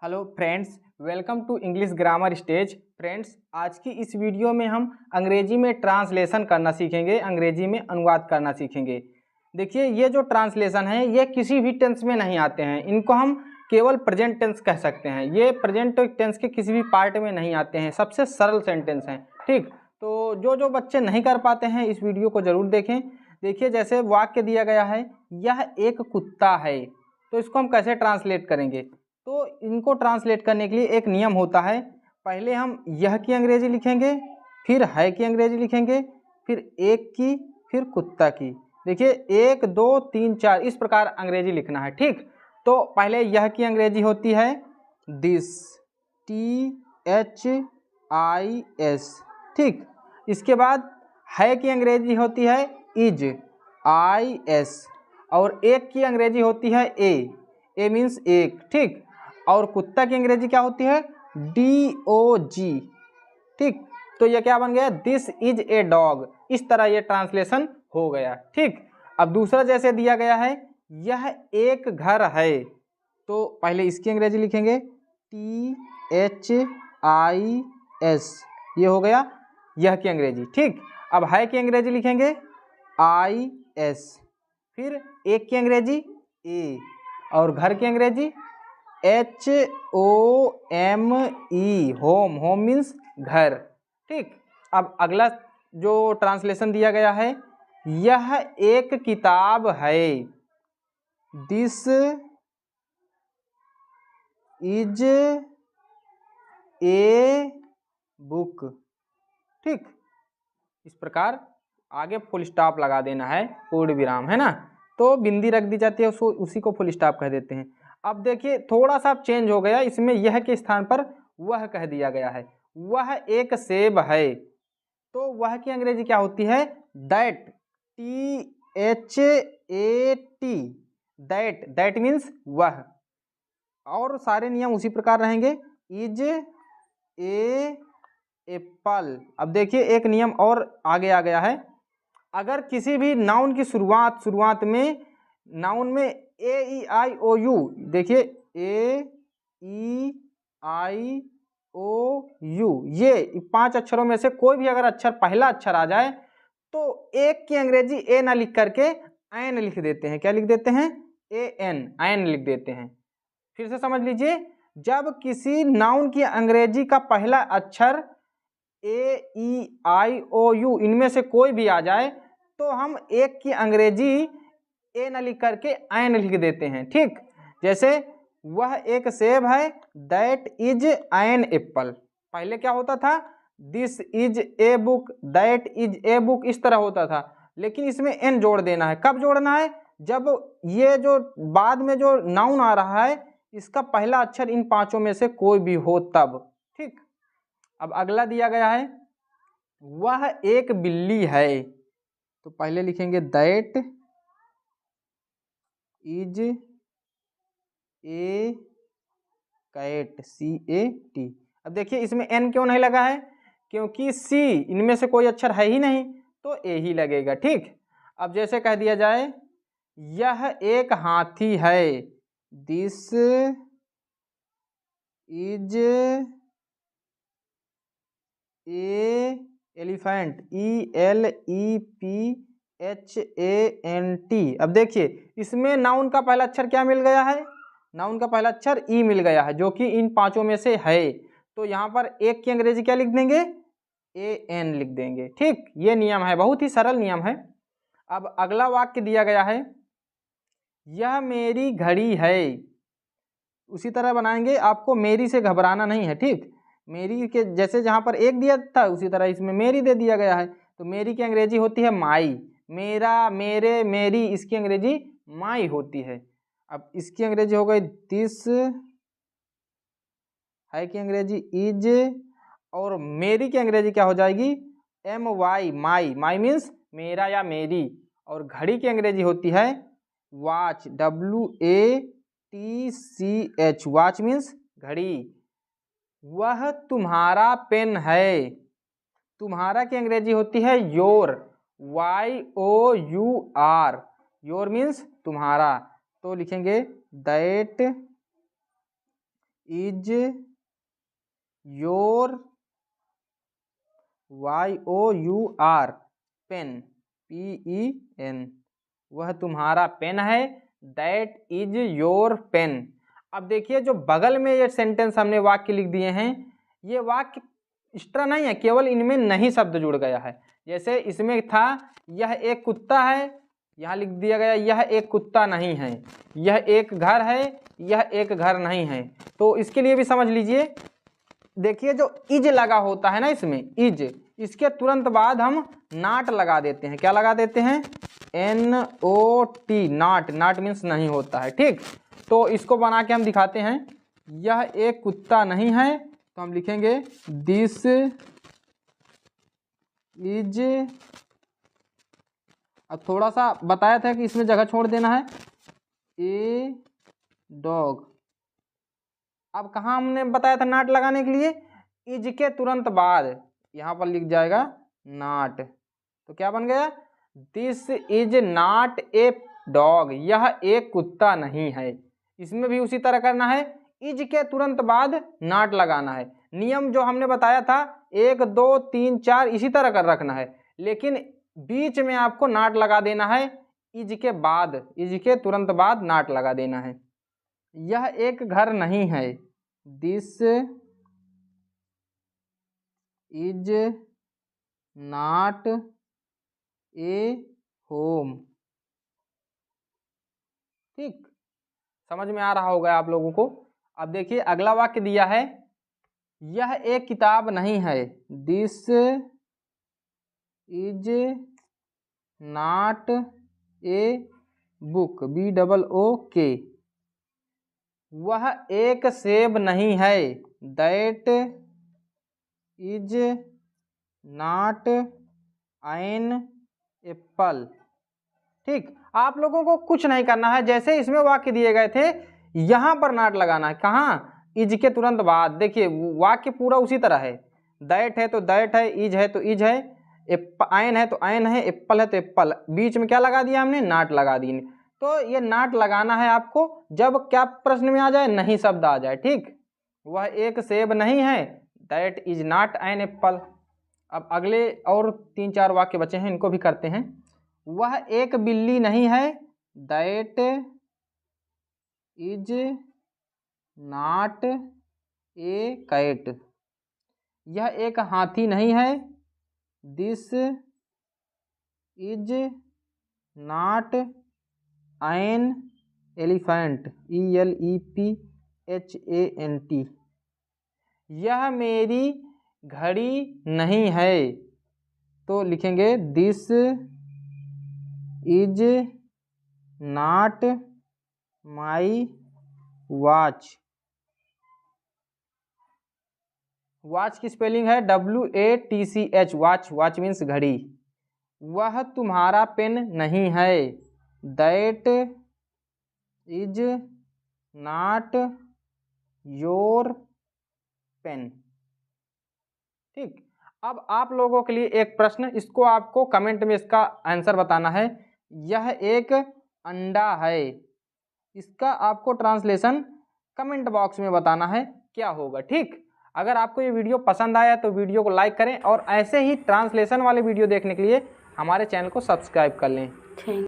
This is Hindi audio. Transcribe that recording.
Hello friends, welcome to English grammar stage. Friends, आज की इस वीडियो में हम अंग्रेजी में ट्रांसलेशन करना सीखेंगे, अंग्रेजी में अनुवाद करना सीखेंगे। देखिए, ये जो ट्रांसलेशन है ये किसी भी टेंस में नहीं आते हैं, इनको हम केवल प्रेजेंट टेंस कह सकते हैं। ये प्रेजेंट टेंस के किसी भी पार्ट में नहीं आते हैं, सबसे सरल सेंटेंस हैं। ठीक, तो जो बच्चे नहीं कर पाते हैं इस वीडियो को ज़रूर देखें। देखिए, जैसे वाक्य दिया गया है, यह एक कुत्ता है, तो इसको हम कैसे ट्रांसलेट करेंगे? तो इनको ट्रांसलेट करने के लिए एक नियम होता है। पहले हम यह की अंग्रेजी लिखेंगे, फिर है की अंग्रेजी लिखेंगे, फिर एक की, फिर कुत्ता की। देखिए, 1 2 3 4 इस प्रकार अंग्रेजी लिखना है। ठीक, तो पहले यह की अंग्रेजी होती है दिस, THIS। ठीक, इसके बाद है की अंग्रेजी होती है इज, IS। और एक की अंग्रेजी होती है ए मीन्स एक। ठीक, और कुत्ता की अंग्रेजी क्या होती है DOG। ठीक, तो ये क्या बन गया, दिस इज ए डॉग। इस तरह ये ट्रांसलेशन हो गया। ठीक, अब दूसरा जैसे दिया गया है, यह एक घर है, तो पहले इसकी अंग्रेजी लिखेंगे THIS, ये हो गया यह की अंग्रेजी। ठीक, अब है की अंग्रेजी लिखेंगे IS, फिर एक की अंग्रेजी ए, और घर की अंग्रेजी HOME, होम मीन्स घर। ठीक, अब अगला जो ट्रांसलेशन दिया गया है, यह एक किताब है, दिस इज ए बुक। ठीक, इस प्रकार आगे फुल स्टॉप लगा देना है, पूर्ण विराम, है ना, तो बिंदी रख दी जाती है, उसको उसी को फुल स्टॉप कह देते हैं। अब देखिए, थोड़ा सा चेंज हो गया, इसमें यह के स्थान पर वह कह दिया गया है। वह एक सेब है, तो वह की अंग्रेजी क्या होती है दैट, THAT, दैट मीन्स वह। और सारे नियम उसी प्रकार रहेंगे, इज ए एप्पल। अब देखिए, एक नियम और आगे आ गया है। अगर किसी भी नाउन की शुरुआत में, नाउन में AEIOU, देखिए AEIOU, ये 5 अक्षरों में से कोई भी अगर अक्षर पहला अक्षर आ जाए तो एक की अंग्रेजी ए ना लिख करके एन लिख देते हैं। क्या लिख देते हैं? एन लिख देते हैं। फिर से समझ लीजिए, जब किसी नाउन की अंग्रेजी का पहला अक्षर AEIOU इनमें से कोई भी आ जाए तो हम एक की अंग्रेजी ए न लिख करके एन लिख देते हैं। ठीक, जैसे वह एक सेब है, दैट इज एन एप्पल। पहले क्या होता था, this is a book, that is a book, इस तरह होता था, लेकिन इसमें एन जोड़ देना है। कब जोड़ना है? जब ये जो बाद में जो नाउन आ रहा है इसका पहला अक्षर इन पांचों में से कोई भी हो तब। ठीक, अब अगला दिया गया है, वह एक बिल्ली है, तो पहले लिखेंगे that is a cat, CAT। अब देखिए, इसमें एन क्यों नहीं लगा है? क्योंकि सी इनमें से कोई अक्षर है ही नहीं, तो ए ही लगेगा। ठीक, अब जैसे कह दिया जाए, यह एक हाथी है, this is a elephant, ELEPHANT। अब देखिए, इसमें नाउन का पहला अक्षर क्या मिल गया है? नाउन का पहला अक्षर ई मिल गया है, जो कि इन पांचों में से है, तो यहाँ पर एक की अंग्रेजी क्या लिख देंगे? AN लिख देंगे। ठीक, ये नियम है, बहुत ही सरल नियम है। अब अगला वाक्य दिया गया है, यह मेरी घड़ी है, उसी तरह बनाएंगे, आपको मेरी से घबराना नहीं है। ठीक, मेरी के जैसे जहाँ पर एक दिया था उसी तरह इसमें मेरी दे दिया गया है, तो मेरी की अंग्रेजी होती है माई, मेरा, मेरे, मेरी, इसकी अंग्रेजी माई होती है। अब इसकी अंग्रेजी हो गई दिस, है की अंग्रेजी इज, और मेरी की अंग्रेजी क्या हो जाएगी? MY, माई, माई मीन्स मेरा या मेरी। और घड़ी की अंग्रेजी होती है वॉच, WATCH, वॉच मीन्स घड़ी। वह तुम्हारा पेन है, तुम्हारा की अंग्रेजी होती है योर, YOUR, योर मीन्स तुम्हारा, तो लिखेंगे that is your YOUR pen PEN, वह तुम्हारा पेन है। That is your pen. अब देखिए जो बगल में ये सेंटेंस हमने वाक्य लिख दिए हैं, ये वाक्य इस तरह नहीं है, केवल इनमें नहीं शब्द जुड़ गया है। जैसे इसमें था यह एक कुत्ता है, यहाँ लिख दिया गया यह एक कुत्ता नहीं है। यह एक घर है, यह एक घर नहीं है। तो इसके लिए भी समझ लीजिए, देखिए जो इज लगा होता है ना इसमें, इज, इसके तुरंत बाद हम नॉट लगा देते हैं। क्या लगा देते हैं? NOT, not. नॉट मीन्स नहीं होता है, ठीक। तो इसको बना के हम दिखाते हैं। यह एक कुत्ता नहीं है, तो हम लिखेंगे दिस इज, अब थोड़ा सा बताया था कि इसमें जगह छोड़ देना है, ए डॉग। अब कहाँ हमने बताया था नॉट लगाने के लिए? इज के तुरंत बाद यहाँ पर लिख जाएगा नॉट। तो क्या बन गया? This is not a dog, यह एक कुत्ता नहीं है। इसमें भी उसी तरह करना है, इज के तुरंत बाद नॉट लगाना है। नियम जो हमने बताया था 1 2 3 4 इसी तरह कर रखना है, लेकिन बीच में आपको नॉट लगा देना है। इज के बाद, इज के तुरंत बाद नॉट लगा देना है। यह एक घर नहीं है, this is not A home. ठीक, समझ में आ रहा होगा आप लोगों को। अब देखिए अगला वाक्य दिया है, यह एक किताब नहीं है, this is not a book, BOOK। वह एक सेब नहीं है, that is not an apple. ठीक, आप लोगों को कुछ नहीं करना है, जैसे इसमें वाक्य दिए गए थे यहाँ पर नॉट लगाना है। कहाँ? इज के तुरंत बाद। देखिए वाक्य पूरा उसी तरह है, दैट है तो दैट है, इज है तो इज है, आयन है तो आयन है, एप्पल है तो एप्पल। बीच में क्या लगा दिया हमने? नॉट लगा दी। तो ये नॉट लगाना है आपको जब क्या प्रश्न में आ जाए? नहीं शब्द आ जाए। ठीक, वह एक सेब नहीं है, that is not an apple. अब अगले और 3 4 वाक्य बचे हैं, इनको भी करते हैं। वह एक बिल्ली नहीं है, that is not a cat. यह एक हाथी नहीं है, this is not an elephant, ELEPHANT। यह मेरी घड़ी नहीं है, तो लिखेंगे this is not my watch. Watch की स्पेलिंग है WATCH, वॉच। वॉच मीन्स घड़ी। वह तुम्हारा पेन नहीं है, that is not your pen. ठीक, अब आप लोगों के लिए एक प्रश्न, इसको आपको कमेंट में इसका आंसर बताना है। यह एक अंडा है, इसका आपको ट्रांसलेशन कमेंट बॉक्स में बताना है क्या होगा। ठीक, अगर आपको ये वीडियो पसंद आया तो वीडियो को लाइक करें और ऐसे ही ट्रांसलेशन वाले वीडियो देखने के लिए हमारे चैनल को सब्सक्राइब कर लें।